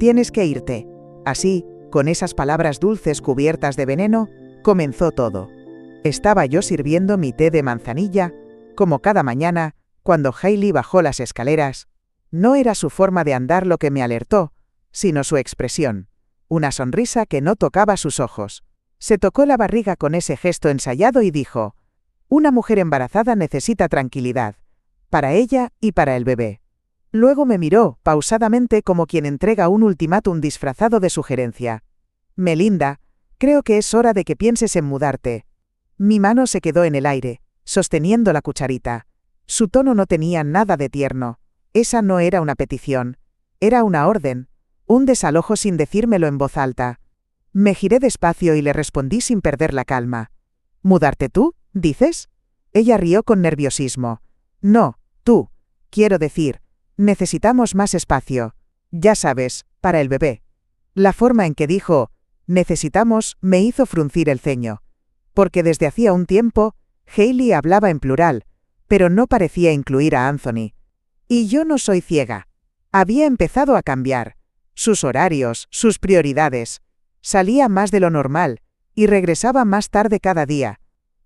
Tienes que irte. Así, con esas palabras dulces cubiertas de veneno, comenzó todo. Estaba yo sirviendo mi té de manzanilla, como cada mañana, cuando Hailey bajó las escaleras. No era su forma de andar lo que me alertó, sino su expresión, una sonrisa que no tocaba sus ojos. Se tocó la barriga con ese gesto ensayado y dijo: «Una mujer embarazada necesita tranquilidad, para ella y para el bebé». Luego me miró, pausadamente, como quien entrega un ultimátum disfrazado de sugerencia. «Melinda, creo que es hora de que pienses en mudarte». Mi mano se quedó en el aire, sosteniendo la cucharita. Su tono no tenía nada de tierno. Esa no era una petición. Era una orden, un desalojo sin decírmelo en voz alta. Me giré despacio y le respondí sin perder la calma. «¿Mudarte tú, dices?» Ella rió con nerviosismo. «No, tú. Quiero decir, necesitamos más espacio. Ya sabes, para el bebé». La forma en que dijo «necesitamos» me hizo fruncir el ceño. Porque desde hacía un tiempo, Hailey hablaba en plural, pero no parecía incluir a Anthony. Y yo no soy ciega. Había empezado a cambiar. Sus horarios, sus prioridades. Salía más de lo normal, y regresaba más tarde cada día.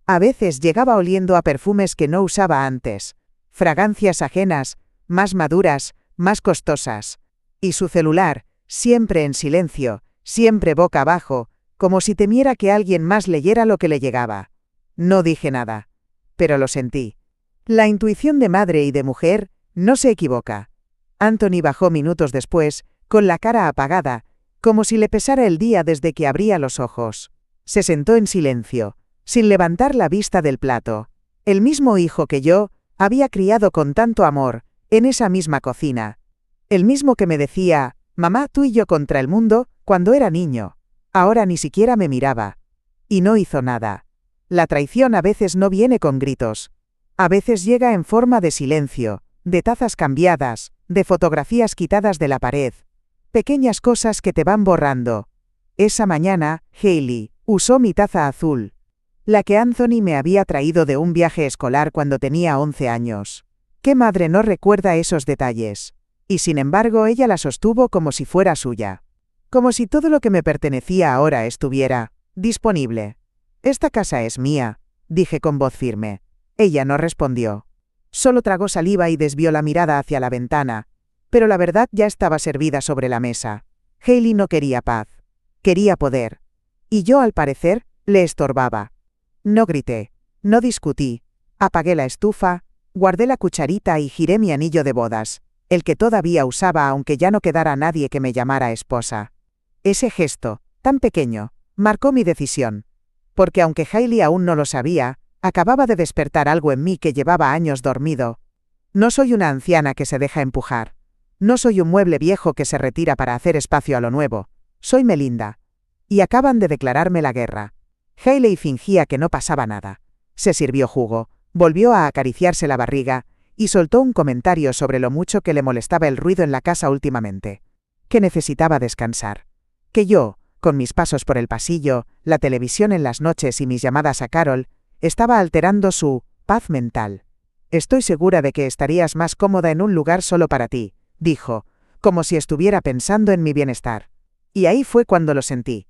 A veces llegaba oliendo a perfumes que no usaba antes. Fragancias ajenas, más maduras, más costosas. Y su celular, siempre en silencio, siempre boca abajo, como si temiera que alguien más leyera lo que le llegaba. No dije nada. Pero lo sentí. La intuición de madre y de mujer no se equivoca. Anthony bajó minutos después, con la cara apagada, como si le pesara el día desde que abría los ojos. Se sentó en silencio, sin levantar la vista del plato. El mismo hijo que yo había criado con tanto amor, en esa misma cocina. El mismo que me decía: «Mamá, tú y yo contra el mundo», cuando era niño. Ahora ni siquiera me miraba. Y no hizo nada. La traición a veces no viene con gritos. A veces llega en forma de silencio, de tazas cambiadas, de fotografías quitadas de la pared. Pequeñas cosas que te van borrando. Esa mañana, Hailey usó mi taza azul. La que Anthony me había traído de un viaje escolar cuando tenía 11 años. ¿Qué madre no recuerda esos detalles? Y sin embargo ella la sostuvo como si fuera suya. Como si todo lo que me pertenecía ahora estuviera disponible. «Esta casa es mía», dije con voz firme. Ella no respondió. Solo tragó saliva y desvió la mirada hacia la ventana. Pero la verdad ya estaba servida sobre la mesa. Hailey no quería paz. Quería poder. Y yo, al parecer, le estorbaba. No grité. No discutí. Apagué la estufa, guardé la cucharita y giré mi anillo de bodas, el que todavía usaba aunque ya no quedara nadie que me llamara esposa. Ese gesto, tan pequeño, marcó mi decisión. Porque aunque Hailey aún no lo sabía, acababa de despertar algo en mí que llevaba años dormido. No soy una anciana que se deja empujar. No soy un mueble viejo que se retira para hacer espacio a lo nuevo. Soy Melinda. Y acaban de declararme la guerra. Hailey fingía que no pasaba nada. Se sirvió jugo, volvió a acariciarse la barriga, y soltó un comentario sobre lo mucho que le molestaba el ruido en la casa últimamente. Que necesitaba descansar. Que yo, con mis pasos por el pasillo, la televisión en las noches y mis llamadas a Carol, estaba alterando su paz mental. «Estoy segura de que estarías más cómoda en un lugar solo para ti», dijo, como si estuviera pensando en mi bienestar. Y ahí fue cuando lo sentí.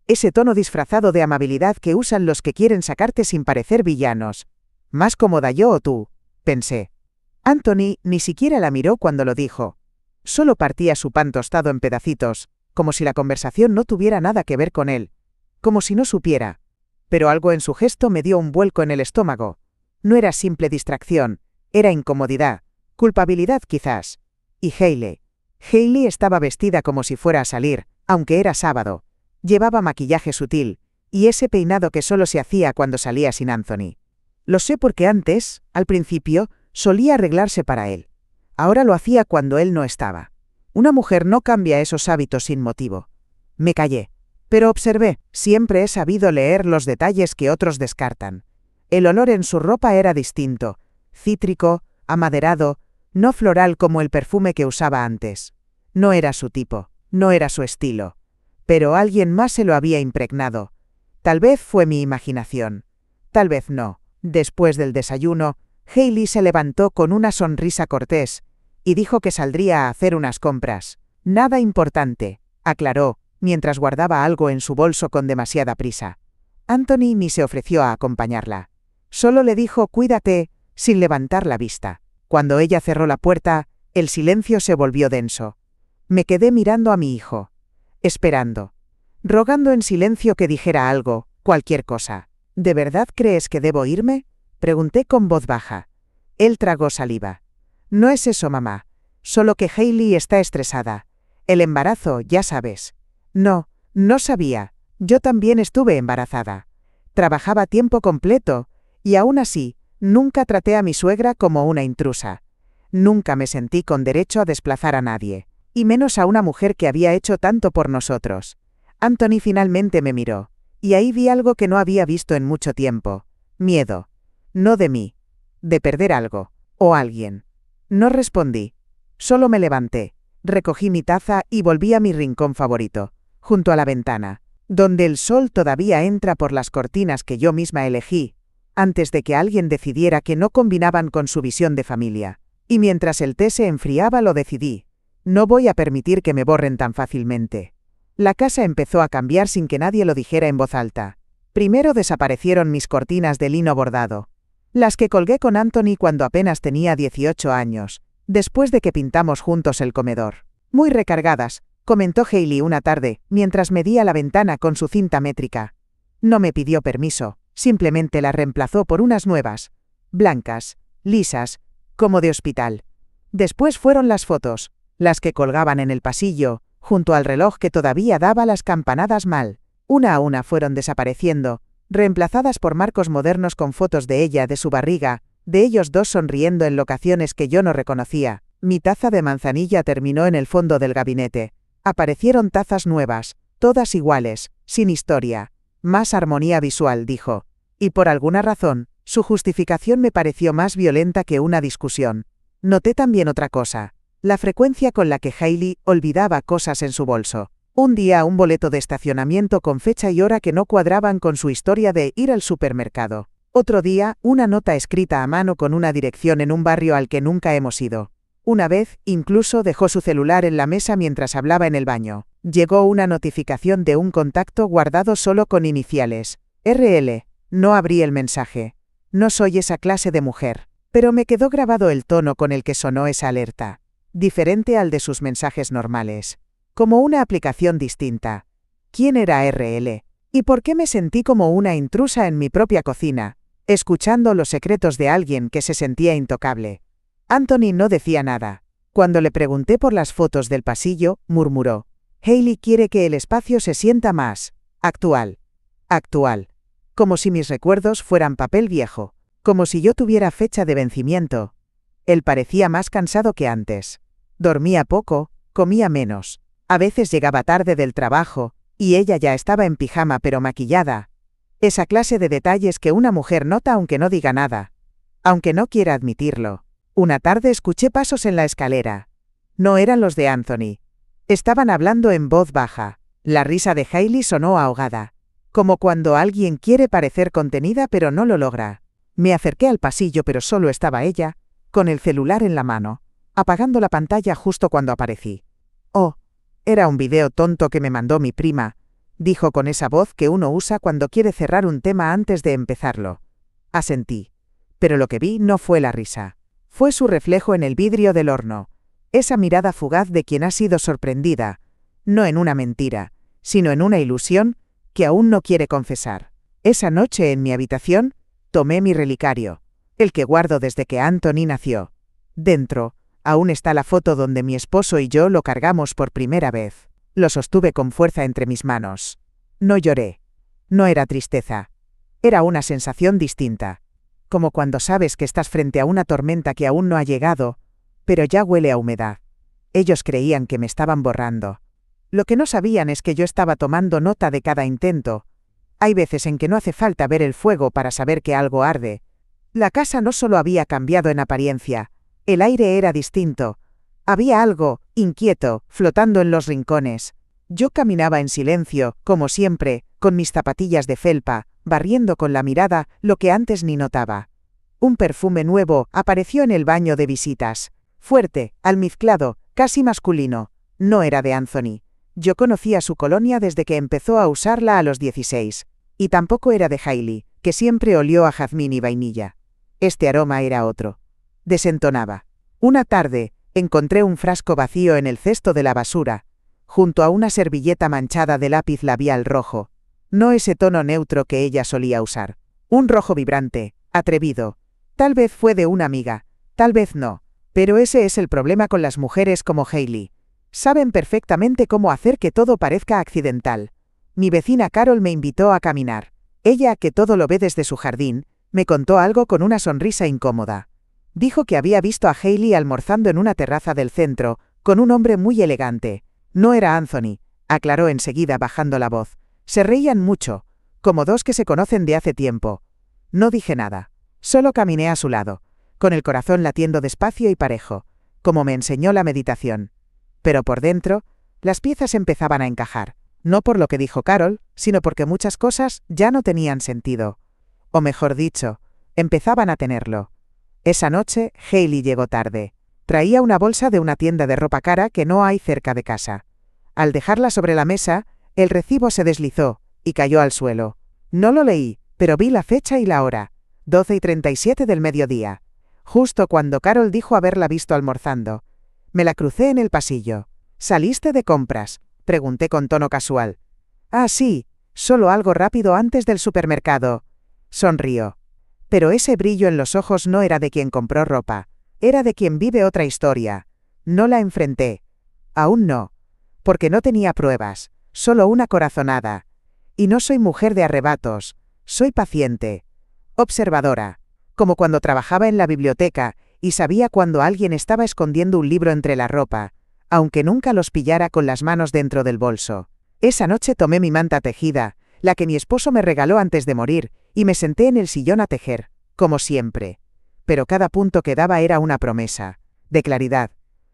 Ese tono disfrazado de amabilidad que usan los que quieren sacarte sin parecer villanos. «¿Más cómoda yo o tú?», pensé. Anthony ni siquiera la miró cuando lo dijo. Solo partía su pan tostado en pedacitos, como si la conversación no tuviera nada que ver con él. Como si no supiera. Pero algo en su gesto me dio un vuelco en el estómago. No era simple distracción, era incomodidad, culpabilidad quizás. Y Hailey. Hailey estaba vestida como si fuera a salir, aunque era sábado. Llevaba maquillaje sutil, y ese peinado que solo se hacía cuando salía sin Anthony. Lo sé porque antes, al principio, solía arreglarse para él. Ahora lo hacía cuando él no estaba. Una mujer no cambia esos hábitos sin motivo. Me callé. Pero observé, siempre he sabido leer los detalles que otros descartan. El olor en su ropa era distinto, cítrico, amaderado, no floral como el perfume que usaba antes. No era su tipo, no era su estilo. Pero alguien más se lo había impregnado. Tal vez fue mi imaginación. Tal vez no. Después del desayuno, Hailey se levantó con una sonrisa cortés y dijo que saldría a hacer unas compras. Nada importante, aclaró, mientras guardaba algo en su bolso con demasiada prisa. Anthony ni se ofreció a acompañarla. Solo le dijo «cuídate», sin levantar la vista. Cuando ella cerró la puerta, el silencio se volvió denso. Me quedé mirando a mi hijo. Esperando. Rogando en silencio que dijera algo, cualquier cosa. ¿De verdad crees que debo irme?, pregunté con voz baja. Él tragó saliva. No es eso, mamá. Solo que Hailey está estresada. El embarazo, ya sabes. No, no sabía. Yo también estuve embarazada. Trabajaba tiempo completo, y aún así, nunca traté a mi suegra como una intrusa. Nunca me sentí con derecho a desplazar a nadie, y menos a una mujer que había hecho tanto por nosotros. Anthony finalmente me miró, y ahí vi algo que no había visto en mucho tiempo. Miedo. No de mí. De perder algo. O alguien. No respondí. Solo me levanté, recogí mi taza y volví a mi rincón favorito, junto a la ventana, donde el sol todavía entra por las cortinas que yo misma elegí, antes de que alguien decidiera que no combinaban con su visión de familia. Y mientras el té se enfriaba lo decidí. No voy a permitir que me borren tan fácilmente. La casa empezó a cambiar sin que nadie lo dijera en voz alta. Primero desaparecieron mis cortinas de lino bordado, las que colgué con Anthony cuando apenas tenía 18 años, después de que pintamos juntos el comedor. Muy recargadas, comentó Hailey una tarde, mientras medía la ventana con su cinta métrica. No me pidió permiso, simplemente la reemplazó por unas nuevas, blancas, lisas, como de hospital. Después fueron las fotos, las que colgaban en el pasillo, junto al reloj que todavía daba las campanadas mal. Una a una fueron desapareciendo, reemplazadas por marcos modernos con fotos de ella, de su barriga, de ellos dos sonriendo en locaciones que yo no reconocía. Mi taza de manzanilla terminó en el fondo del gabinete. Aparecieron tazas nuevas, todas iguales, sin historia. Más armonía visual, dijo. Y por alguna razón, su justificación me pareció más violenta que una discusión. Noté también otra cosa. La frecuencia con la que Hailey olvidaba cosas en su bolso. Un día un boleto de estacionamiento con fecha y hora que no cuadraban con su historia de ir al supermercado. Otro día, una nota escrita a mano con una dirección en un barrio al que nunca hemos ido. Una vez, incluso dejó su celular en la mesa mientras hablaba en el baño. Llegó una notificación de un contacto guardado solo con iniciales. RL. No abrí el mensaje. No soy esa clase de mujer. Pero me quedó grabado el tono con el que sonó esa alerta. Diferente al de sus mensajes normales. Como una aplicación distinta. ¿Quién era RL? ¿Y por qué me sentí como una intrusa en mi propia cocina, escuchando los secretos de alguien que se sentía intocable? Anthony no decía nada. Cuando le pregunté por las fotos del pasillo, murmuró. Hailey quiere que el espacio se sienta más actual. Actual. Como si mis recuerdos fueran papel viejo. Como si yo tuviera fecha de vencimiento. Él parecía más cansado que antes. Dormía poco, comía menos. A veces llegaba tarde del trabajo, y ella ya estaba en pijama pero maquillada. Esa clase de detalles que una mujer nota aunque no diga nada. Aunque no quiera admitirlo. Una tarde escuché pasos en la escalera. No eran los de Anthony. Estaban hablando en voz baja. La risa de Hailey sonó ahogada. Como cuando alguien quiere parecer contenida pero no lo logra. Me acerqué al pasillo pero solo estaba ella, con el celular en la mano, apagando la pantalla justo cuando aparecí. Oh. Era un video tonto que me mandó mi prima, dijo con esa voz que uno usa cuando quiere cerrar un tema antes de empezarlo. Asentí. Pero lo que vi no fue la risa. Fue su reflejo en el vidrio del horno. Esa mirada fugaz de quien ha sido sorprendida, no en una mentira, sino en una ilusión que aún no quiere confesar. Esa noche en mi habitación, tomé mi relicario, el que guardo desde que Anthony nació. Dentro, aún está la foto donde mi esposo y yo lo cargamos por primera vez. Lo sostuve con fuerza entre mis manos. No lloré. No era tristeza. Era una sensación distinta. Como cuando sabes que estás frente a una tormenta que aún no ha llegado, pero ya huele a humedad. Ellos creían que me estaban borrando. Lo que no sabían es que yo estaba tomando nota de cada intento. Hay veces en que no hace falta ver el fuego para saber que algo arde. La casa no solo había cambiado en apariencia, el aire era distinto. Había algo, inquieto, flotando en los rincones. Yo caminaba en silencio, como siempre, con mis zapatillas de felpa, barriendo con la mirada lo que antes ni notaba. Un perfume nuevo apareció en el baño de visitas. Fuerte, almizclado, casi masculino. No era de Anthony. Yo conocía su colonia desde que empezó a usarla a los 16. Y tampoco era de Hailey, que siempre olió a jazmín y vainilla. Este aroma era otro. Desentonaba. Una tarde, encontré un frasco vacío en el cesto de la basura, junto a una servilleta manchada de lápiz labial rojo. No ese tono neutro que ella solía usar. Un rojo vibrante, atrevido. Tal vez fue de una amiga, tal vez no. Pero ese es el problema con las mujeres como Hailey. Saben perfectamente cómo hacer que todo parezca accidental. Mi vecina Carol me invitó a caminar. Ella, que todo lo ve desde su jardín, me contó algo con una sonrisa incómoda. Dijo que había visto a Hailey almorzando en una terraza del centro, con un hombre muy elegante. No era Anthony, aclaró enseguida bajando la voz. Se reían mucho, como dos que se conocen de hace tiempo. No dije nada. Solo caminé a su lado, con el corazón latiendo despacio y parejo, como me enseñó la meditación. Pero por dentro, las piezas empezaban a encajar, no por lo que dijo Carol, sino porque muchas cosas ya no tenían sentido. O mejor dicho, empezaban a tenerlo. Esa noche, Hailey llegó tarde. Traía una bolsa de una tienda de ropa cara que no hay cerca de casa. Al dejarla sobre la mesa, el recibo se deslizó y cayó al suelo. No lo leí, pero vi la fecha y la hora. 12:37 del mediodía. Justo cuando Carol dijo haberla visto almorzando. Me la crucé en el pasillo. ¿Saliste de compras?, pregunté con tono casual. Ah, sí, solo algo rápido antes del supermercado. Sonrió. Pero ese brillo en los ojos no era de quien compró ropa. Era de quien vive otra historia. No la enfrenté. Aún no. Porque no tenía pruebas, solo una corazonada. Y no soy mujer de arrebatos. Soy paciente. Observadora. Como cuando trabajaba en la biblioteca y sabía cuando alguien estaba escondiendo un libro entre la ropa, aunque nunca los pillara con las manos dentro del bolso. Esa noche tomé mi manta tejida, la que mi esposo me regaló antes de morir, y me senté en el sillón a tejer, como siempre. Pero cada punto que daba era una promesa, de claridad,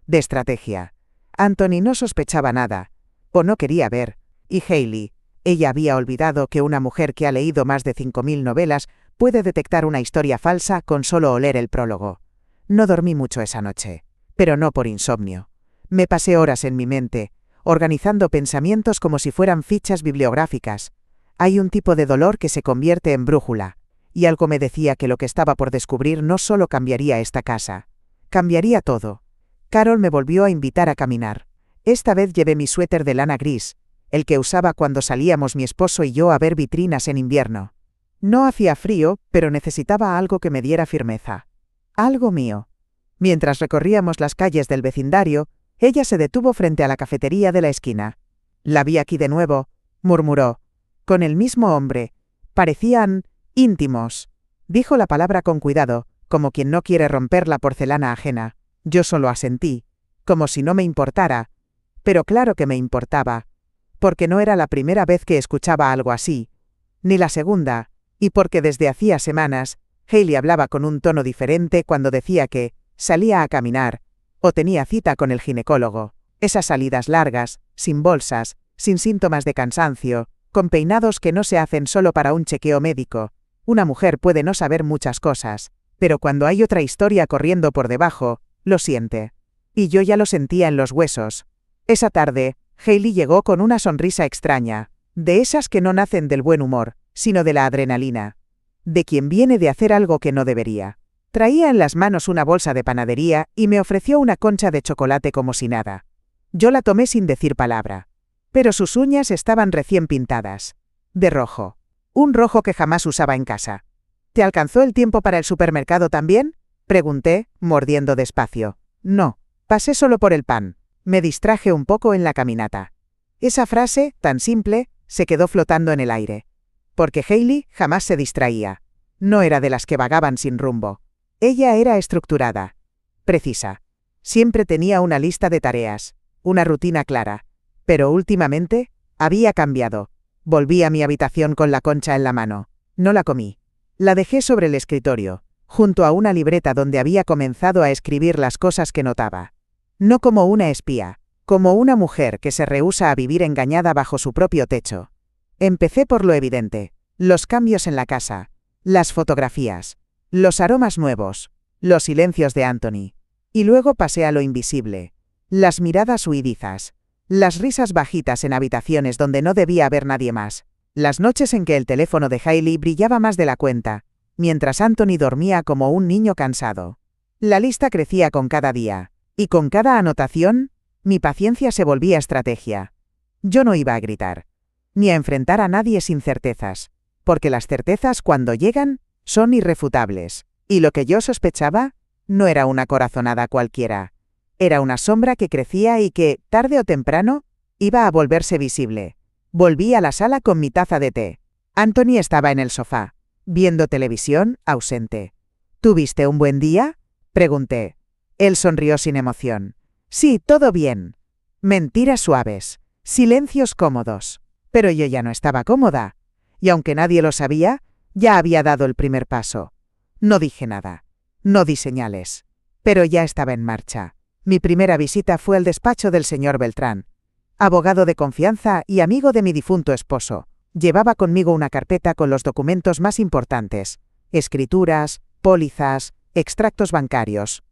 de estrategia. Anthony no sospechaba nada, o no quería ver, y Hailey, ella había olvidado que una mujer que ha leído más de 5000 novelas puede detectar una historia falsa con solo oler el prólogo. No dormí mucho esa noche, pero no por insomnio. Me pasé horas en mi mente, organizando pensamientos como si fueran fichas bibliográficas. Hay un tipo de dolor que se convierte en brújula, y algo me decía que lo que estaba por descubrir no solo cambiaría esta casa, cambiaría todo. Carol me volvió a invitar a caminar. Esta vez llevé mi suéter de lana gris, el que usaba cuando salíamos mi esposo y yo a ver vitrinas en invierno. No hacía frío, pero necesitaba algo que me diera firmeza. Algo mío. Mientras recorríamos las calles del vecindario, ella se detuvo frente a la cafetería de la esquina. La vi aquí de nuevo, murmuró. Con el mismo hombre. Parecían íntimos. Dijo la palabra con cuidado, como quien no quiere romper la porcelana ajena. Yo solo asentí, como si no me importara. Pero claro que me importaba. Porque no era la primera vez que escuchaba algo así. Ni la segunda. Y porque desde hacía semanas, Hailey hablaba con un tono diferente cuando decía que salía a caminar, o tenía cita con el ginecólogo. Esas salidas largas, sin bolsas, sin síntomas de cansancio, con peinados que no se hacen solo para un chequeo médico. Una mujer puede no saber muchas cosas, pero cuando hay otra historia corriendo por debajo, lo siente. Y yo ya lo sentía en los huesos. Esa tarde, Hailey llegó con una sonrisa extraña, de esas que no nacen del buen humor, sino de la adrenalina. De quien viene de hacer algo que no debería. Traía en las manos una bolsa de panadería y me ofreció una concha de chocolate como si nada. Yo la tomé sin decir palabra. Pero sus uñas estaban recién pintadas. De rojo. Un rojo que jamás usaba en casa. ¿Te alcanzó el tiempo para el supermercado también?, pregunté, mordiendo despacio. No, pasé solo por el pan. Me distraje un poco en la caminata. Esa frase, tan simple, se quedó flotando en el aire. Porque Hailey jamás se distraía. No era de las que vagaban sin rumbo. Ella era estructurada. Precisa. Siempre tenía una lista de tareas, una rutina clara. Pero últimamente, había cambiado. Volví a mi habitación con la concha en la mano. No la comí. La dejé sobre el escritorio, junto a una libreta donde había comenzado a escribir las cosas que notaba. No como una espía, como una mujer que se rehúsa a vivir engañada bajo su propio techo. Empecé por lo evidente, los cambios en la casa, las fotografías, los aromas nuevos, los silencios de Anthony. Y luego pasé a lo invisible, Las miradas huidizas. Las risas bajitas en habitaciones donde no debía haber nadie más. Las noches en que el teléfono de Hailey brillaba más de la cuenta, mientras Anthony dormía como un niño cansado. La lista crecía con cada día. Y con cada anotación, mi paciencia se volvía estrategia. Yo no iba a gritar. Ni a enfrentar a nadie sin certezas. Porque las certezas, cuando llegan, son irrefutables. Y lo que yo sospechaba, no era una corazonada cualquiera. Era una sombra que crecía y que, tarde o temprano, iba a volverse visible. Volví a la sala con mi taza de té. Anthony estaba en el sofá, viendo televisión, ausente. ¿Tuviste un buen día?, pregunté. Él sonrió sin emoción. Sí, todo bien. Mentiras suaves. Silencios cómodos. Pero yo ya no estaba cómoda. Y aunque nadie lo sabía, ya había dado el primer paso. No dije nada. No di señales. Pero ya estaba en marcha. Mi primera visita fue al despacho del señor Beltrán. Abogado de confianza y amigo de mi difunto esposo. Llevaba conmigo una carpeta con los documentos más importantes. Escrituras, pólizas, extractos bancarios.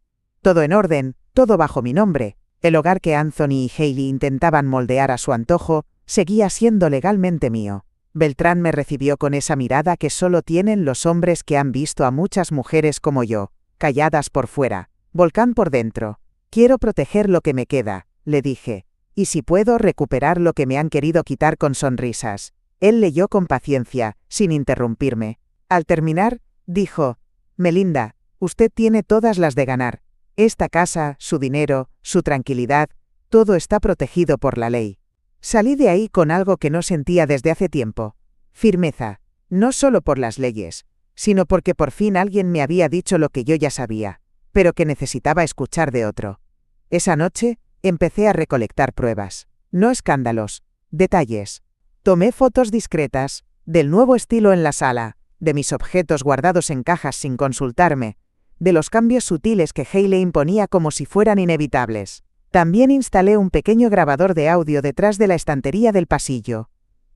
Todo en orden, todo bajo mi nombre. El hogar que Anthony y Hailey intentaban moldear a su antojo, seguía siendo legalmente mío. Beltrán me recibió con esa mirada que solo tienen los hombres que han visto a muchas mujeres como yo, calladas por fuera, volcán por dentro. Quiero proteger lo que me queda, le dije. Y si puedo recuperar lo que me han querido quitar con sonrisas. Él leyó con paciencia, sin interrumpirme. Al terminar, dijo: Melinda, usted tiene todas las de ganar. Esta casa, su dinero, su tranquilidad, todo está protegido por la ley. Salí de ahí con algo que no sentía desde hace tiempo. Firmeza, no solo por las leyes, sino porque por fin alguien me había dicho lo que yo ya sabía, pero que necesitaba escuchar de otro. Esa noche, empecé a recolectar pruebas. No escándalos, detalles. Tomé fotos discretas, del nuevo estilo en la sala, de mis objetos guardados en cajas sin consultarme, de los cambios sutiles que Hailey imponía como si fueran inevitables. También instalé un pequeño grabador de audio detrás de la estantería del pasillo.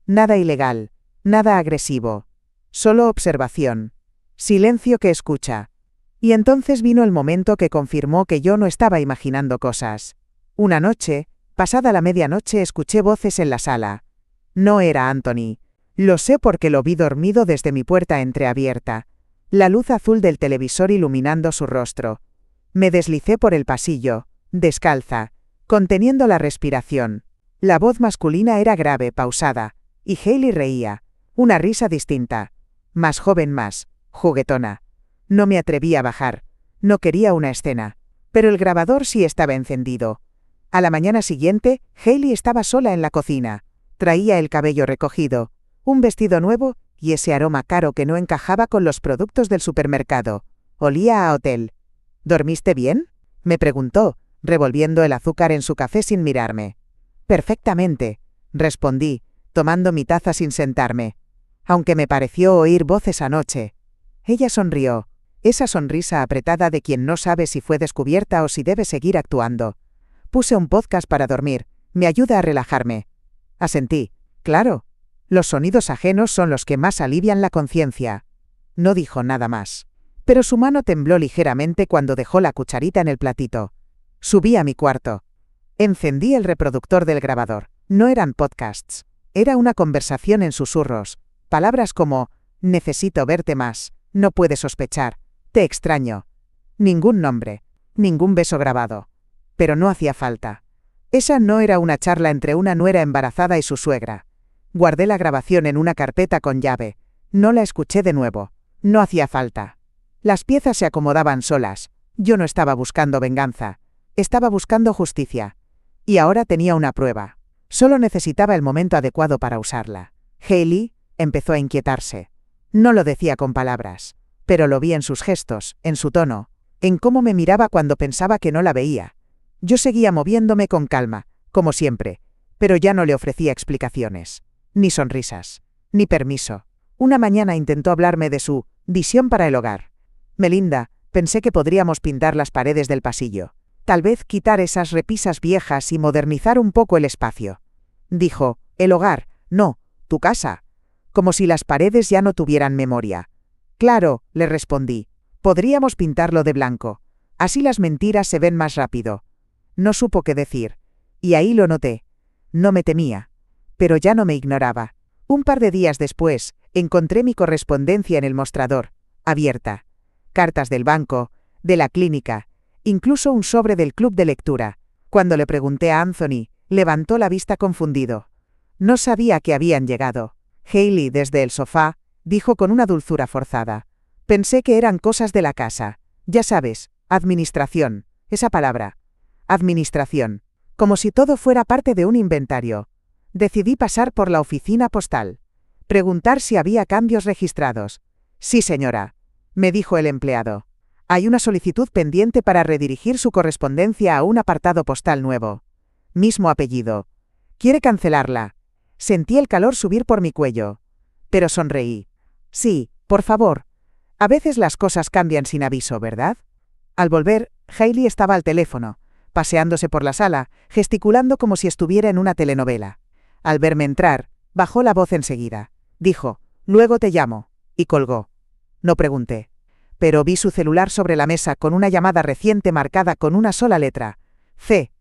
Nada ilegal, nada agresivo. Solo observación. Silencio que escucha. Y entonces vino el momento que confirmó que yo no estaba imaginando cosas. Una noche, pasada la medianoche, escuché voces en la sala. No era Anthony. Lo sé porque lo vi dormido desde mi puerta entreabierta. La luz azul del televisor iluminando su rostro. Me deslicé por el pasillo, descalza, conteniendo la respiración. La voz masculina era grave, pausada, y Hailey reía. Una risa distinta. Más joven, más juguetona. No me atreví a bajar. No quería una escena. Pero el grabador sí estaba encendido. A la mañana siguiente, Hailey estaba sola en la cocina. Traía el cabello recogido, un vestido nuevo y ese aroma caro que no encajaba con los productos del supermercado. Olía a hotel. ¿Dormiste bien?, me preguntó, revolviendo el azúcar en su café sin mirarme. Perfectamente, respondí, tomando mi taza sin sentarme. Aunque me pareció oír voces anoche. Ella sonrió, esa sonrisa apretada de quien no sabe si fue descubierta o si debe seguir actuando. Puse un podcast para dormir, me ayuda a relajarme. Asentí. Claro. Los sonidos ajenos son los que más alivian la conciencia. No dijo nada más. Pero su mano tembló ligeramente cuando dejó la cucharita en el platito. Subí a mi cuarto. Encendí el reproductor del grabador. No eran podcasts. Era una conversación en susurros. Palabras como: necesito verte más, no puedes sospechar, te extraño. Ningún nombre. Ningún beso grabado. Pero no hacía falta. Esa no era una charla entre una nuera embarazada y su suegra. Guardé la grabación en una carpeta con llave. No la escuché de nuevo. No hacía falta. Las piezas se acomodaban solas. Yo no estaba buscando venganza. Estaba buscando justicia. Y ahora tenía una prueba. Solo necesitaba el momento adecuado para usarla. Hailey empezó a inquietarse. No lo decía con palabras. Pero lo vi en sus gestos, en su tono, en cómo me miraba cuando pensaba que no la veía. Yo seguía moviéndome con calma, como siempre, pero ya no le ofrecía explicaciones, ni sonrisas, ni permiso. Una mañana intentó hablarme de su visión para el hogar. Melinda, pensé que podríamos pintar las paredes del pasillo. Tal vez quitar esas repisas viejas y modernizar un poco el espacio. Dijo: el hogar, no, tu casa. Como si las paredes ya no tuvieran memoria. Claro, le respondí. Podríamos pintarlo de blanco. Así las mentiras se ven más rápido. No supo qué decir. Y ahí lo noté. No me temía. Pero ya no me ignoraba. Un par de días después, encontré mi correspondencia en el mostrador, abierta. Cartas del banco, de la clínica, incluso un sobre del club de lectura. Cuando le pregunté a Anthony, levantó la vista confundido. No sabía que habían llegado. Hayley, desde el sofá, dijo con una dulzura forzada. Pensé que eran cosas de la casa. Ya sabes, administración, esa palabra. Administración. Como si todo fuera parte de un inventario. Decidí pasar por la oficina postal. Preguntar si había cambios registrados. Sí, señora, me dijo el empleado. Hay una solicitud pendiente para redirigir su correspondencia a un apartado postal nuevo. Mismo apellido. ¿Quiere cancelarla? Sentí el calor subir por mi cuello. Pero sonreí. Sí, por favor. A veces las cosas cambian sin aviso, ¿verdad? Al volver, Hayley estaba al teléfono, paseándose por la sala, gesticulando como si estuviera en una telenovela. Al verme entrar, bajó la voz enseguida. Dijo, «Luego te llamo», y colgó. No pregunté. Pero vi su celular sobre la mesa con una llamada reciente marcada con una sola letra. C.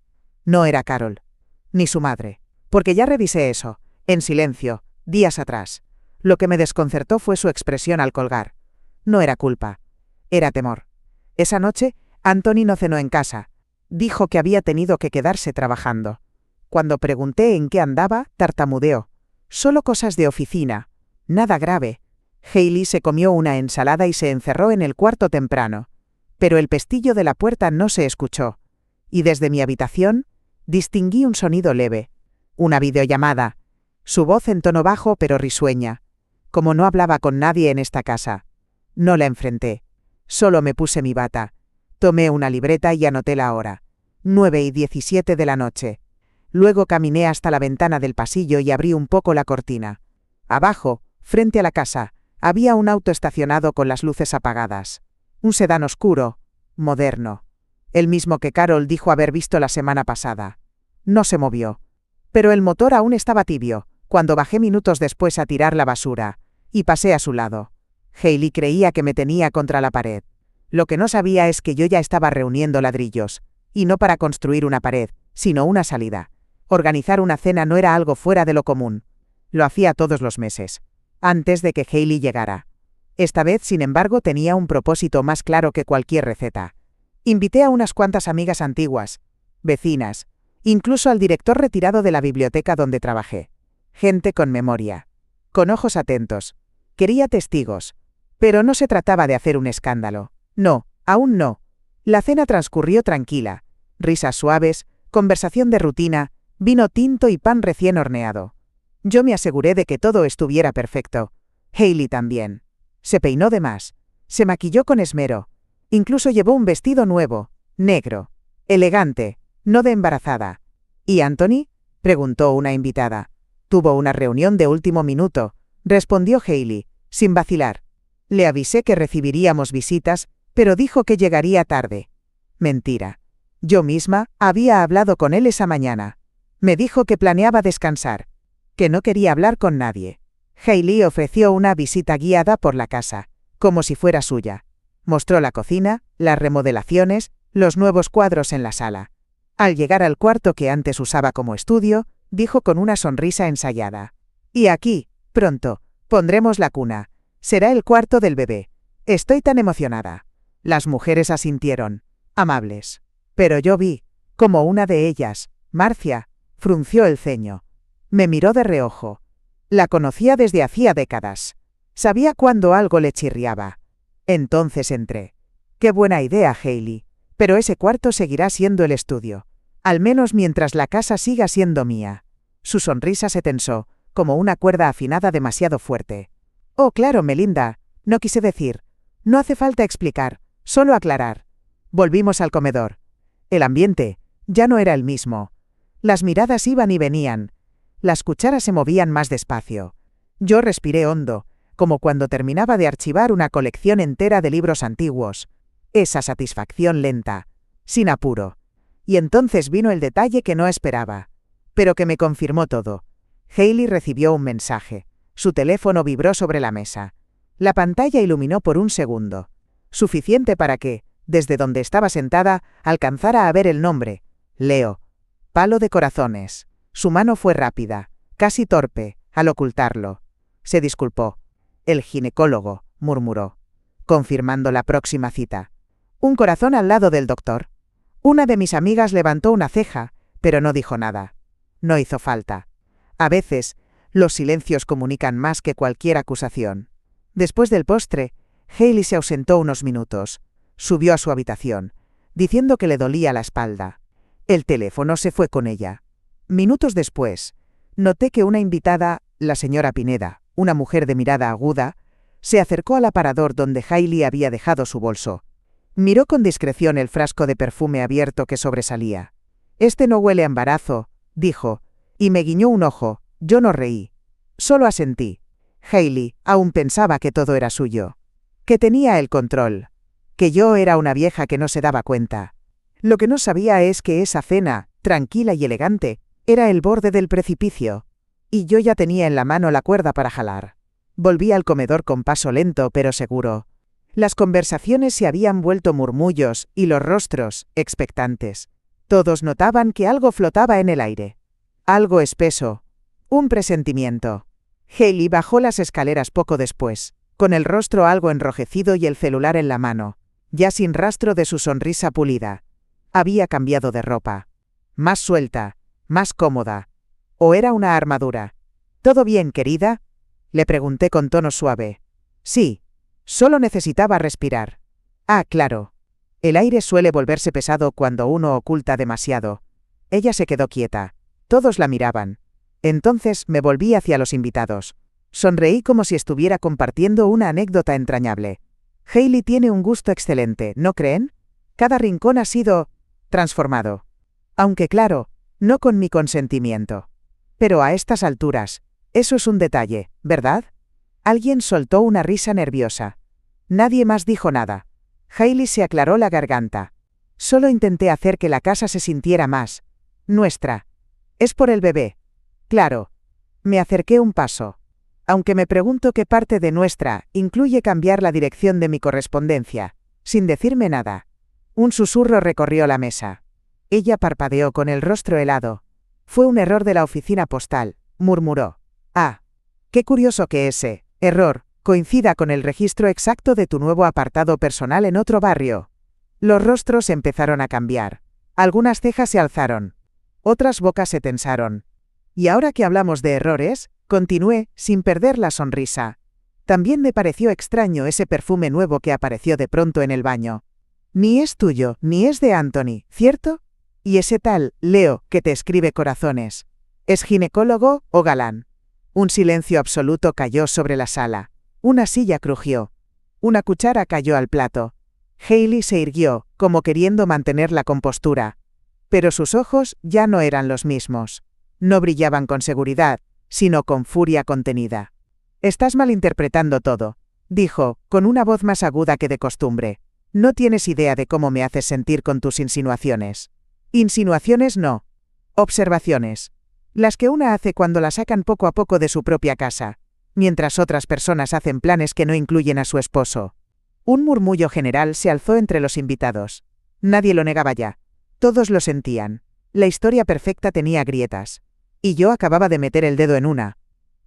No era Carol. Ni su madre. Porque ya revisé eso, en silencio, días atrás. Lo que me desconcertó fue su expresión al colgar. No era culpa. Era temor. Esa noche, Anthony no cenó en casa. Dijo que había tenido que quedarse trabajando. Cuando pregunté en qué andaba, tartamudeó. Solo cosas de oficina. Nada grave. Hayley se comió una ensalada y se encerró en el cuarto temprano. Pero el pestillo de la puerta no se escuchó. Y desde mi habitación, distinguí un sonido leve. Una videollamada. Su voz en tono bajo pero risueña. Como no hablaba con nadie en esta casa. No la enfrenté. Solo me puse mi bata. Tomé una libreta y anoté la hora. 9:17 de la noche. Luego caminé hasta la ventana del pasillo y abrí un poco la cortina. Abajo, frente a la casa, había un auto estacionado con las luces apagadas. Un sedán oscuro, moderno. El mismo que Carol dijo haber visto la semana pasada. No se movió. Pero el motor aún estaba tibio, cuando bajé minutos después a tirar la basura, y pasé a su lado. Hayley creía que me tenía contra la pared. Lo que no sabía es que yo ya estaba reuniendo ladrillos, y no para construir una pared, sino una salida. Organizar una cena no era algo fuera de lo común. Lo hacía todos los meses, antes de que Hayley llegara. Esta vez, sin embargo, tenía un propósito más claro que cualquier receta. Invité a unas cuantas amigas antiguas, vecinas, incluso al director retirado de la biblioteca donde trabajé. Gente con memoria, con ojos atentos. Quería testigos. Pero no se trataba de hacer un escándalo. No, aún no. La cena transcurrió tranquila. Risas suaves, conversación de rutina, vino tinto y pan recién horneado. Yo me aseguré de que todo estuviera perfecto. Hayley también. Se peinó de más. Se maquilló con esmero. Incluso llevó un vestido nuevo, negro, elegante, no de embarazada. ¿Y Anthony?, preguntó una invitada. Tuvo una reunión de último minuto, respondió Hayley, sin vacilar. Le avisé que recibiríamos visitas, pero dijo que llegaría tarde. Mentira. Yo misma había hablado con él esa mañana. Me dijo que planeaba descansar, que no quería hablar con nadie. Hayley ofreció una visita guiada por la casa, como si fuera suya. Mostró la cocina, las remodelaciones, los nuevos cuadros en la sala. Al llegar al cuarto que antes usaba como estudio, dijo con una sonrisa ensayada. Y aquí, pronto, pondremos la cuna. Será el cuarto del bebé. Estoy tan emocionada. Las mujeres asintieron, amables. Pero yo vi, como una de ellas, Marcia, frunció el ceño. Me miró de reojo. La conocía desde hacía décadas. Sabía cuando algo le chirriaba. Entonces entré. Qué buena idea, Hayley. Pero ese cuarto seguirá siendo el estudio. Al menos mientras la casa siga siendo mía. Su sonrisa se tensó, como una cuerda afinada demasiado fuerte. Oh, claro, Melinda. No quise decir. No hace falta explicar, solo aclarar. Volvimos al comedor. El ambiente ya no era el mismo. Las miradas iban y venían. Las cucharas se movían más despacio. Yo respiré hondo, como cuando terminaba de archivar una colección entera de libros antiguos. Esa satisfacción lenta, sin apuro. Y entonces vino el detalle que no esperaba, pero que me confirmó todo. Hayley recibió un mensaje. Su teléfono vibró sobre la mesa. La pantalla iluminó por un segundo. Suficiente para que, desde donde estaba sentada, alcanzara a ver el nombre. Leo. Palo de corazones. Su mano fue rápida, casi torpe, al ocultarlo. Se disculpó. El ginecólogo, murmuró, confirmando la próxima cita. Un corazón al lado del doctor. Una de mis amigas levantó una ceja, pero no dijo nada. No hizo falta. A veces, los silencios comunican más que cualquier acusación. Después del postre, Hailey se ausentó unos minutos. Subió a su habitación, diciendo que le dolía la espalda. El teléfono se fue con ella. Minutos después, noté que una invitada, la señora Pineda, una mujer de mirada aguda, se acercó al aparador donde Hailey había dejado su bolso. Miró con discreción el frasco de perfume abierto que sobresalía. «Este no huele a embarazo», dijo, y me guiñó un ojo. Yo no reí. Solo asentí. Hailey aún pensaba que todo era suyo. Que tenía el control. Que yo era una vieja que no se daba cuenta. Lo que no sabía es que esa cena, tranquila y elegante, era el borde del precipicio. Y yo ya tenía en la mano la cuerda para jalar. Volví al comedor con paso lento pero seguro. Las conversaciones se habían vuelto murmullos y los rostros, expectantes. Todos notaban que algo flotaba en el aire. Algo espeso. Un presentimiento. Hailey bajó las escaleras poco después, con el rostro algo enrojecido y el celular en la mano, ya sin rastro de su sonrisa pulida. Había cambiado de ropa. Más suelta, más cómoda. ¿O era una armadura? ¿Todo bien, querida?, le pregunté con tono suave. Sí. Solo necesitaba respirar. Ah, claro. El aire suele volverse pesado cuando uno oculta demasiado. Ella se quedó quieta. Todos la miraban. Entonces me volví hacia los invitados. Sonreí como si estuviera compartiendo una anécdota entrañable. Hailey tiene un gusto excelente, ¿no creen? Cada rincón ha sido transformado. Aunque claro, no con mi consentimiento. Pero a estas alturas, eso es un detalle, ¿verdad? Alguien soltó una risa nerviosa. Nadie más dijo nada. Hailey se aclaró la garganta. Solo intenté hacer que la casa se sintiera más nuestra. Es por el bebé. Claro. Me acerqué un paso. Aunque me pregunto qué parte de nuestra incluye cambiar la dirección de mi correspondencia, sin decirme nada. Un susurro recorrió la mesa. Ella parpadeó con el rostro helado. Fue un error de la oficina postal, murmuró. Ah. Qué curioso que ese error coincida con el registro exacto de tu nuevo apartado personal en otro barrio. Los rostros empezaron a cambiar. Algunas cejas se alzaron. Otras bocas se tensaron. Y ahora que hablamos de errores, continué, sin perder la sonrisa. También me pareció extraño ese perfume nuevo que apareció de pronto en el baño. Ni es tuyo, ni es de Anthony, ¿cierto? Y ese tal Leo que te escribe corazones. ¿Es ginecólogo o galán? Un silencio absoluto cayó sobre la sala. Una silla crujió. Una cuchara cayó al plato. Hailey se irguió, como queriendo mantener la compostura. Pero sus ojos ya no eran los mismos. No brillaban con seguridad, sino con furia contenida. Estás malinterpretando todo, dijo, con una voz más aguda que de costumbre. No tienes idea de cómo me haces sentir con tus insinuaciones. Insinuaciones no. Observaciones. Las que una hace cuando la sacan poco a poco de su propia casa, mientras otras personas hacen planes que no incluyen a su esposo. Un murmullo general se alzó entre los invitados. Nadie lo negaba ya. Todos lo sentían. La historia perfecta tenía grietas. Y yo acababa de meter el dedo en una.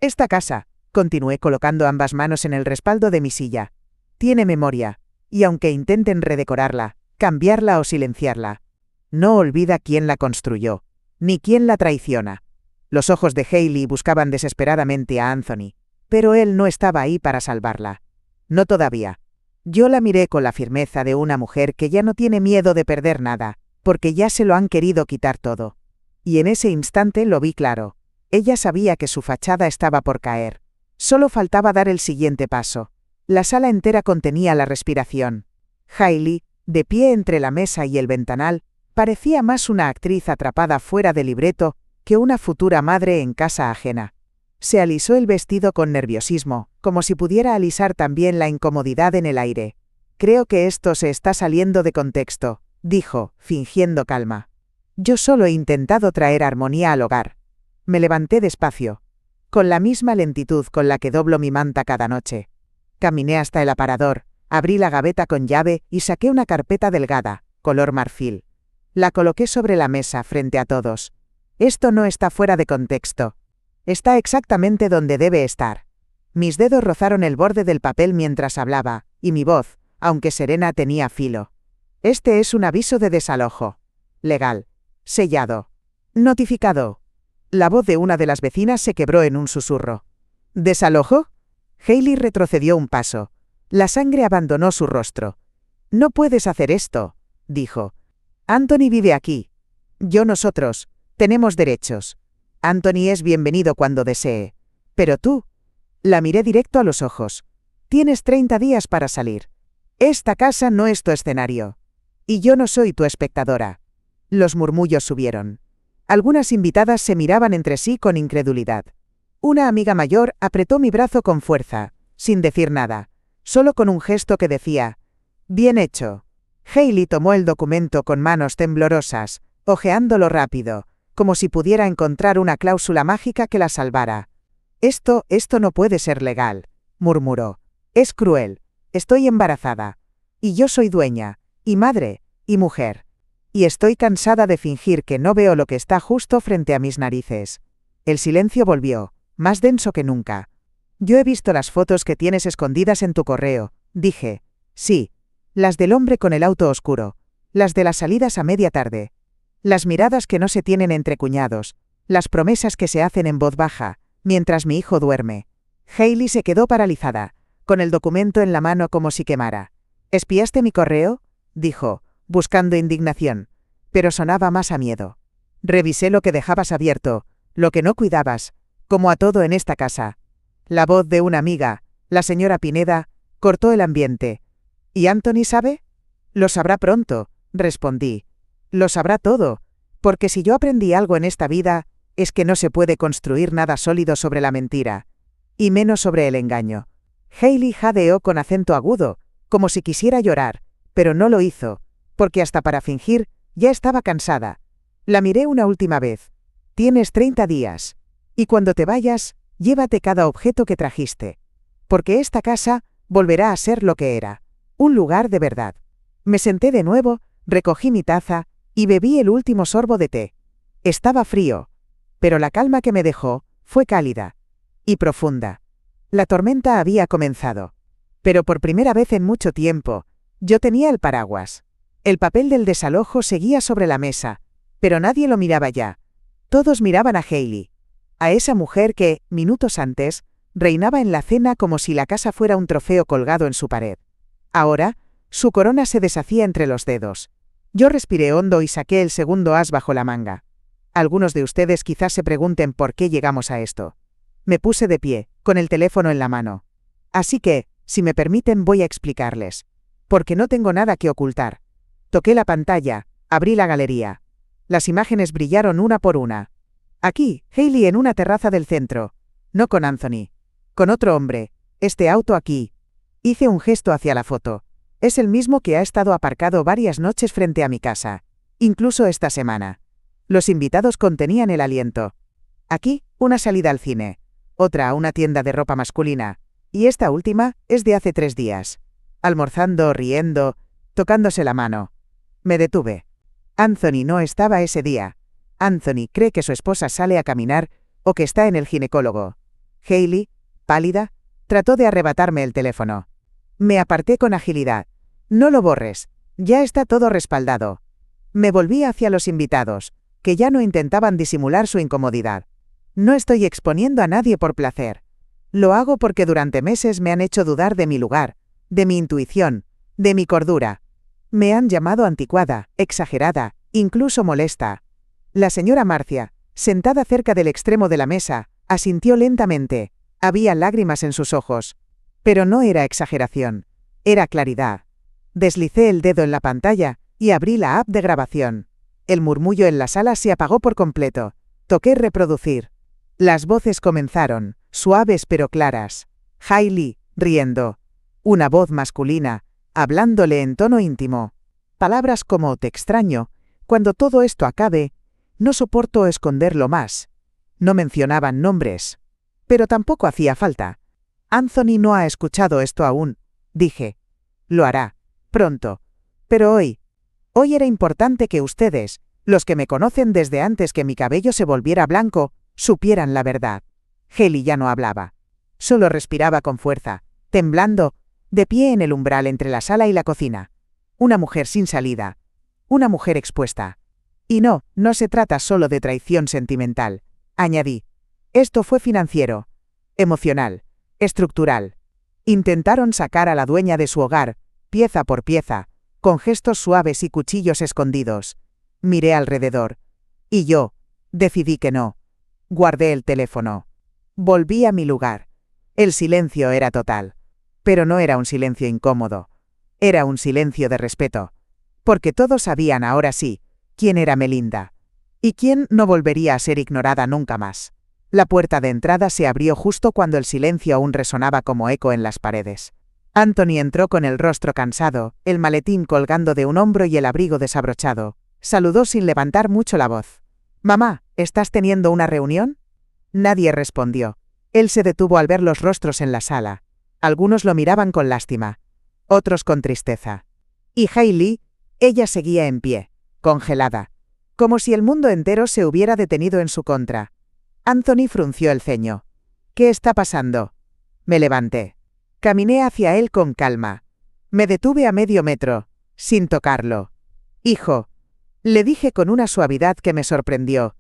Esta casa, continué colocando ambas manos en el respaldo de mi silla, tiene memoria, y aunque intenten redecorarla, cambiarla o silenciarla, no olvida quién la construyó, ni quién la traiciona. Los ojos de Hailey buscaban desesperadamente a Anthony, pero él no estaba ahí para salvarla. No todavía. Yo la miré con la firmeza de una mujer que ya no tiene miedo de perder nada, porque ya se lo han querido quitar todo. Y en ese instante lo vi claro. Ella sabía que su fachada estaba por caer. Solo faltaba dar el siguiente paso. La sala entera contenía la respiración. Hailey, de pie entre la mesa y el ventanal, parecía más una actriz atrapada fuera de libreto que una futura madre en casa ajena. Se alisó el vestido con nerviosismo, como si pudiera alisar también la incomodidad en el aire. Creo que esto se está saliendo de contexto, dijo, fingiendo calma. Yo solo he intentado traer armonía al hogar. Me levanté despacio, con la misma lentitud con la que doblo mi manta cada noche. Caminé hasta el aparador, abrí la gaveta con llave y saqué una carpeta delgada, color marfil. La coloqué sobre la mesa frente a todos. Esto no está fuera de contexto. Está exactamente donde debe estar. Mis dedos rozaron el borde del papel mientras hablaba, y mi voz, aunque serena, tenía filo. Este es un aviso de desalojo. Legal. Sellado. Notificado. La voz de una de las vecinas se quebró en un susurro. ¿Desalojo? Hailey retrocedió un paso. La sangre abandonó su rostro. No puedes hacer esto, dijo. Anthony vive aquí. Nosotros, tenemos derechos. Anthony es bienvenido cuando desee. Pero tú. La miré directo a los ojos. Tienes 30 días para salir. Esta casa no es tu escenario. Y yo no soy tu espectadora. Los murmullos subieron. Algunas invitadas se miraban entre sí con incredulidad. Una amiga mayor apretó mi brazo con fuerza, sin decir nada, solo con un gesto que decía, «Bien hecho». Hailey tomó el documento con manos temblorosas, hojeándolo rápido, como si pudiera encontrar una cláusula mágica que la salvara. Esto no puede ser legal», murmuró. «Es cruel. Estoy embarazada. Y yo soy dueña, y madre, y mujer. Y estoy cansada de fingir que no veo lo que está justo frente a mis narices». El silencio volvió, más denso que nunca. «Yo he visto las fotos que tienes escondidas en tu correo», dije. «Sí. Las del hombre con el auto oscuro. Las de las salidas a media tarde. Las miradas que no se tienen entre cuñados. Las promesas que se hacen en voz baja, mientras mi hijo duerme». Hailey se quedó paralizada, con el documento en la mano como si quemara. «¿Espiaste mi correo?», dijo, buscando indignación, pero sonaba más a miedo. «Revisé lo que dejabas abierto, lo que no cuidabas, como a todo en esta casa». La voz de una amiga, la señora Pineda, cortó el ambiente. «¿Y Anthony sabe?». «Lo sabrá pronto», respondí. «Lo sabrá todo, porque si yo aprendí algo en esta vida, es que no se puede construir nada sólido sobre la mentira, y menos sobre el engaño». Hailey jadeó con acento agudo, como si quisiera llorar, pero no lo hizo, porque hasta para fingir, ya estaba cansada. La miré una última vez. «Tienes 30 días. Y cuando te vayas, llévate cada objeto que trajiste. Porque esta casa volverá a ser lo que era. Un lugar de verdad». Me senté de nuevo, recogí mi taza, y bebí el último sorbo de té. Estaba frío. Pero la calma que me dejó, fue cálida. Y profunda. La tormenta había comenzado. Pero por primera vez en mucho tiempo, yo tenía el paraguas. El papel del desalojo seguía sobre la mesa, pero nadie lo miraba ya. Todos miraban a Hailey. A esa mujer que, minutos antes, reinaba en la cena como si la casa fuera un trofeo colgado en su pared. Ahora, su corona se deshacía entre los dedos. Yo respiré hondo y saqué el segundo as bajo la manga. Algunos de ustedes quizás se pregunten por qué llegamos a esto. Me puse de pie, con el teléfono en la mano. Así que, si me permiten, voy a explicarles. Porque no tengo nada que ocultar. Toqué la pantalla, abrí la galería. Las imágenes brillaron una por una. Aquí, Hailey en una terraza del centro. No con Anthony. Con otro hombre. Este auto aquí. Hice un gesto hacia la foto. Es el mismo que ha estado aparcado varias noches frente a mi casa. Incluso esta semana. Los invitados contenían el aliento. Aquí, una salida al cine. Otra a una tienda de ropa masculina. Y esta última es de hace 3 días. Almorzando, riendo, tocándose la mano. Me detuve. Anthony no estaba ese día. Anthony cree que su esposa sale a caminar o que está en el ginecólogo. Hailey, pálida, trató de arrebatarme el teléfono. Me aparté con agilidad. «No lo borres. Ya está todo respaldado». Me volví hacia los invitados, que ya no intentaban disimular su incomodidad. «No estoy exponiendo a nadie por placer. Lo hago porque durante meses me han hecho dudar de mi lugar, de mi intuición, de mi cordura. Me han llamado anticuada, exagerada, incluso molesta». La señora Marcia, sentada cerca del extremo de la mesa, asintió lentamente. Había lágrimas en sus ojos. Pero no era exageración. Era claridad. Deslicé el dedo en la pantalla y abrí la app de grabación. El murmullo en la sala se apagó por completo. Toqué reproducir. Las voces comenzaron, suaves pero claras. Hailey, riendo. Una voz masculina, hablándole en tono íntimo. Palabras como «te extraño», «cuando todo esto acabe», «no soporto esconderlo más». No mencionaban nombres. Pero tampoco hacía falta. «Anthony no ha escuchado esto aún», dije. «Lo hará. Pronto. Pero hoy Hoy era importante que ustedes, los que me conocen desde antes que mi cabello se volviera blanco, supieran la verdad. Hailey ya no hablaba. Solo respiraba con fuerza, temblando, de pie en el umbral entre la sala y la cocina. Una mujer sin salida. Una mujer expuesta. Y no se trata solo de traición sentimental, añadí. Esto fue financiero, emocional, estructural. Intentaron sacar a la dueña de su hogar, pieza por pieza, con gestos suaves y cuchillos escondidos. Miré alrededor. Y yo, decidí que no. Guardé el teléfono. Volví a mi lugar. El silencio era total. Pero no era un silencio incómodo. Era un silencio de respeto. Porque todos sabían ahora sí quién era Melinda. Y quién no volvería a ser ignorada nunca más. La puerta de entrada se abrió justo cuando el silencio aún resonaba como eco en las paredes. Anthony entró con el rostro cansado, el maletín colgando de un hombro y el abrigo desabrochado. Saludó sin levantar mucho la voz. «Mamá, ¿estás teniendo una reunión?» Nadie respondió. Él se detuvo al ver los rostros en la sala. Algunos lo miraban con lástima. Otros con tristeza. Y Hailey, ella seguía en pie, congelada. Como si el mundo entero se hubiera detenido en su contra. Anthony frunció el ceño. «¿Qué está pasando?» Me levanté. Caminé hacia él con calma. Me detuve a medio metro, sin tocarlo. «Hijo», le dije con una suavidad que me sorprendió.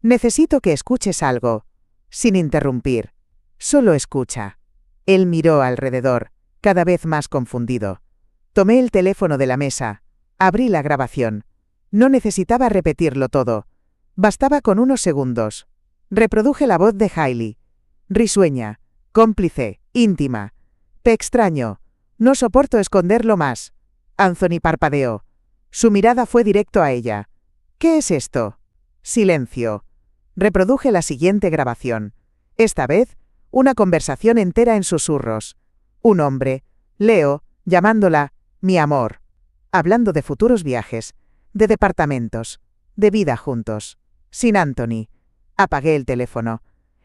«Necesito que escuches algo. Sin interrumpir. Solo escucha». Él miró alrededor, cada vez más confundido. Tomé el teléfono de la mesa. Abrí la grabación. No necesitaba repetirlo todo. Bastaba con unos segundos. Reproduje la voz de Hailey. Risueña, cómplice, íntima. «Te extraño. No soporto esconderlo más». Anthony parpadeó. Su mirada fue directo a ella. «¿Qué es esto?» Silencio. Reproduje la siguiente grabación. Esta vez, una conversación entera en susurros. Un hombre, Leo, llamándola «mi amor». Hablando de futuros viajes, de departamentos, de vida juntos. Sin Anthony. Apagué el teléfono.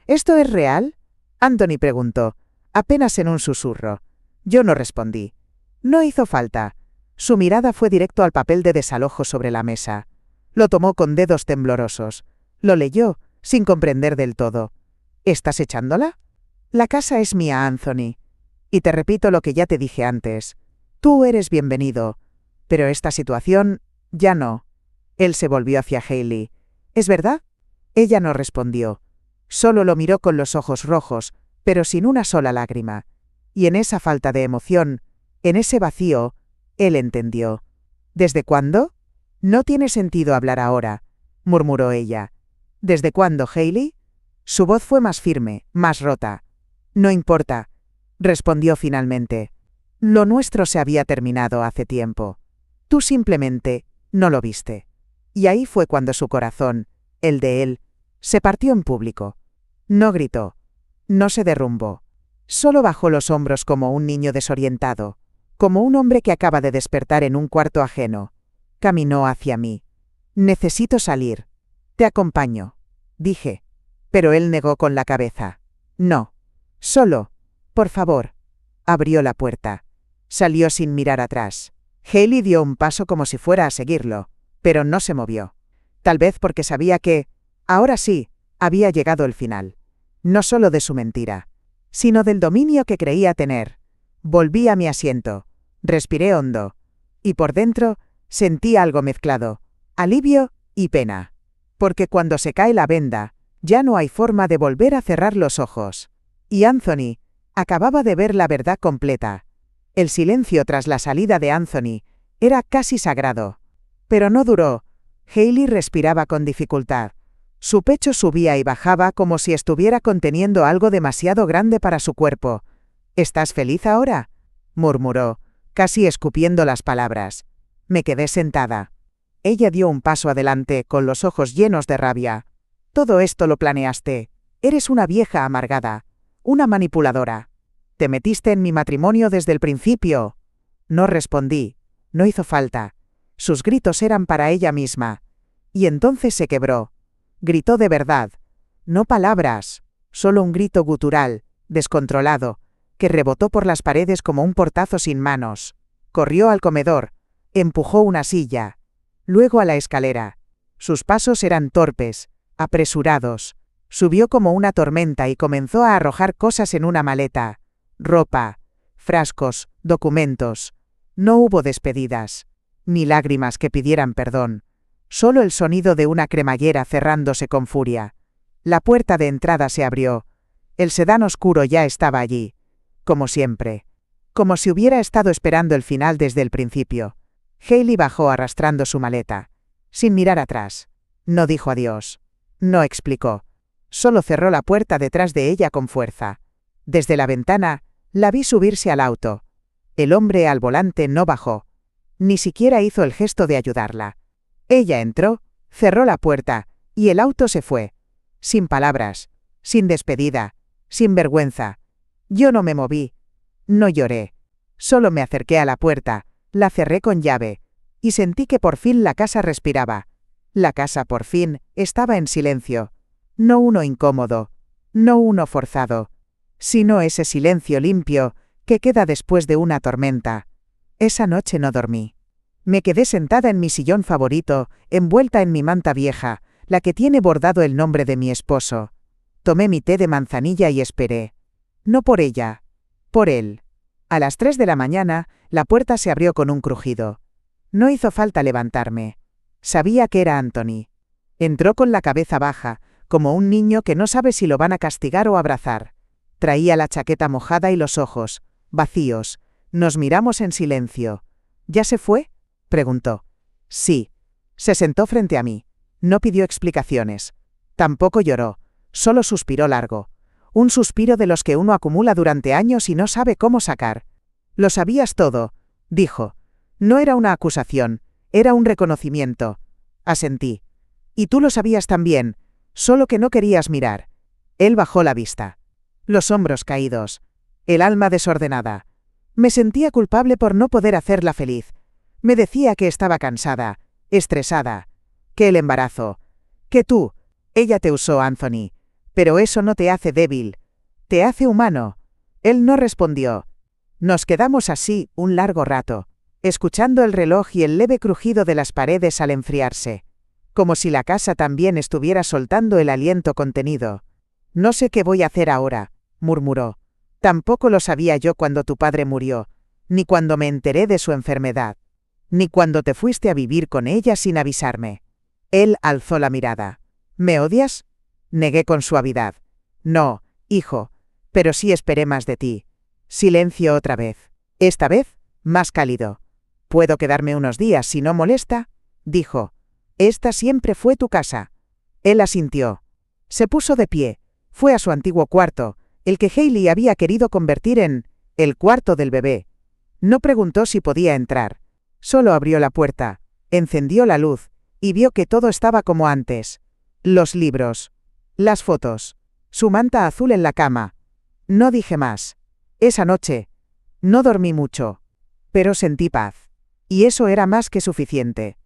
«¿Esto es real?» Anthony preguntó, apenas en un susurro. Yo no respondí. No hizo falta. Su mirada fue directo al papel de desalojo sobre la mesa. Lo tomó con dedos temblorosos. Lo leyó, sin comprender del todo. «¿Estás echándola?» «La casa es mía, Anthony. Y te repito lo que ya te dije antes. Tú eres bienvenido. Pero esta situación, ya no». Él se volvió hacia Hailey. «¿Es verdad?» Ella no respondió. Solo lo miró con los ojos rojos, pero sin una sola lágrima. Y en esa falta de emoción, en ese vacío, él entendió. «¿Desde cuándo?» «No tiene sentido hablar ahora», murmuró ella. «¿Desde cuándo, Hailey?» Su voz fue más firme, más rota. «No importa», respondió finalmente. «Lo nuestro se había terminado hace tiempo. Tú simplemente no lo viste». Y ahí fue cuando su corazón, el de él, se partió en público. No gritó. No se derrumbó. Solo bajó los hombros como un niño desorientado, como un hombre que acaba de despertar en un cuarto ajeno. Caminó hacia mí. «Necesito salir. Te acompaño», dije. Pero él negó con la cabeza. «No. Solo. Por favor». Abrió la puerta. Salió sin mirar atrás. Hailey dio un paso como si fuera a seguirlo, pero no se movió. Tal vez porque sabía que, ahora sí, había llegado el final. No solo de su mentira, sino del dominio que creía tener. Volví a mi asiento. Respiré hondo. Y por dentro, sentí algo mezclado, alivio y pena. Porque cuando se cae la venda, ya no hay forma de volver a cerrar los ojos. Y Anthony acababa de ver la verdad completa. El silencio tras la salida de Anthony era casi sagrado. Pero no duró. Hailey respiraba con dificultad. Su pecho subía y bajaba como si estuviera conteniendo algo demasiado grande para su cuerpo. «¿Estás feliz ahora?», murmuró, casi escupiendo las palabras. Me quedé sentada. Ella dio un paso adelante, con los ojos llenos de rabia. «Todo esto lo planeaste. Eres una vieja amargada. Una manipuladora. Te metiste en mi matrimonio desde el principio». No respondí. No hizo falta. Sus gritos eran para ella misma. Y entonces se quebró. Gritó de verdad. No palabras. Solo un grito gutural, descontrolado, que rebotó por las paredes como un portazo sin manos. Corrió al comedor. Empujó una silla. luego a la escalera. Sus pasos eran torpes, apresurados. Subió como una tormenta y comenzó a arrojar cosas en una maleta. Ropa, frascos, documentos. No hubo despedidas, ni lágrimas que pidieran perdón. Solo el sonido de una cremallera cerrándose con furia. La puerta de entrada se abrió. El sedán oscuro ya estaba allí. Como siempre. Como si hubiera estado esperando el final desde el principio. Hailey bajó arrastrando su maleta. Sin mirar atrás. No dijo adiós. No explicó. Solo cerró la puerta detrás de ella con fuerza. Desde la ventana, la vi subirse al auto. El hombre al volante no bajó. Ni siquiera hizo el gesto de ayudarla. Ella entró, cerró la puerta, y el auto se fue. Sin palabras, sin despedida, sin vergüenza. Yo no me moví. No lloré. Solo me acerqué a la puerta, la cerré con llave, y sentí que por fin la casa respiraba. La casa por fin estaba en silencio. No uno incómodo, no uno forzado, sino ese silencio limpio que queda después de una tormenta. Esa noche no dormí. Me quedé sentada en mi sillón favorito, envuelta en mi manta vieja, la que tiene bordado el nombre de mi esposo. Tomé mi té de manzanilla y esperé. No por ella, por él. A las 3 de la mañana, la puerta se abrió con un crujido. No hizo falta levantarme. Sabía que era Anthony. Entró con la cabeza baja, como un niño que no sabe si lo van a castigar o abrazar. Traía la chaqueta mojada y los ojos, vacíos. Nos miramos en silencio. ¿Ya se fue?, preguntó. Sí. Se sentó frente a mí. No pidió explicaciones. Tampoco lloró. Solo suspiró largo. Un suspiro de los que uno acumula durante años y no sabe cómo sacar. Lo sabías todo, dijo. No era una acusación, era un reconocimiento. Asentí. Y tú lo sabías también, solo que no querías mirar. Él bajó la vista. Los hombros caídos. El alma desordenada. Me sentía culpable por no poder hacerla feliz. Me decía que estaba cansada, estresada, que el embarazo, que tú, ella te usó, Anthony, pero eso no te hace débil, te hace humano. Él no respondió. Nos quedamos así un largo rato, escuchando el reloj y el leve crujido de las paredes al enfriarse, como si la casa también estuviera soltando el aliento contenido. No sé qué voy a hacer ahora, murmuró. Tampoco lo sabía yo cuando tu padre murió, ni cuando me enteré de su enfermedad, ni cuando te fuiste a vivir con ella sin avisarme. Él alzó la mirada. ¿Me odias?, negué con suavidad. No, hijo, pero sí esperé más de ti. Silencio otra vez. Esta vez, más cálido. ¿Puedo quedarme unos días si no molesta?, dijo. Esta siempre fue tu casa. Él asintió. Se puso de pie. Fue a su antiguo cuarto, el que Hailey había querido convertir en el cuarto del bebé. No preguntó si podía entrar. Solo abrió la puerta, encendió la luz, y vio que todo estaba como antes. Los libros, las fotos, su manta azul en la cama. No dije más. Esa noche, no dormí mucho, pero sentí paz. Y eso era más que suficiente.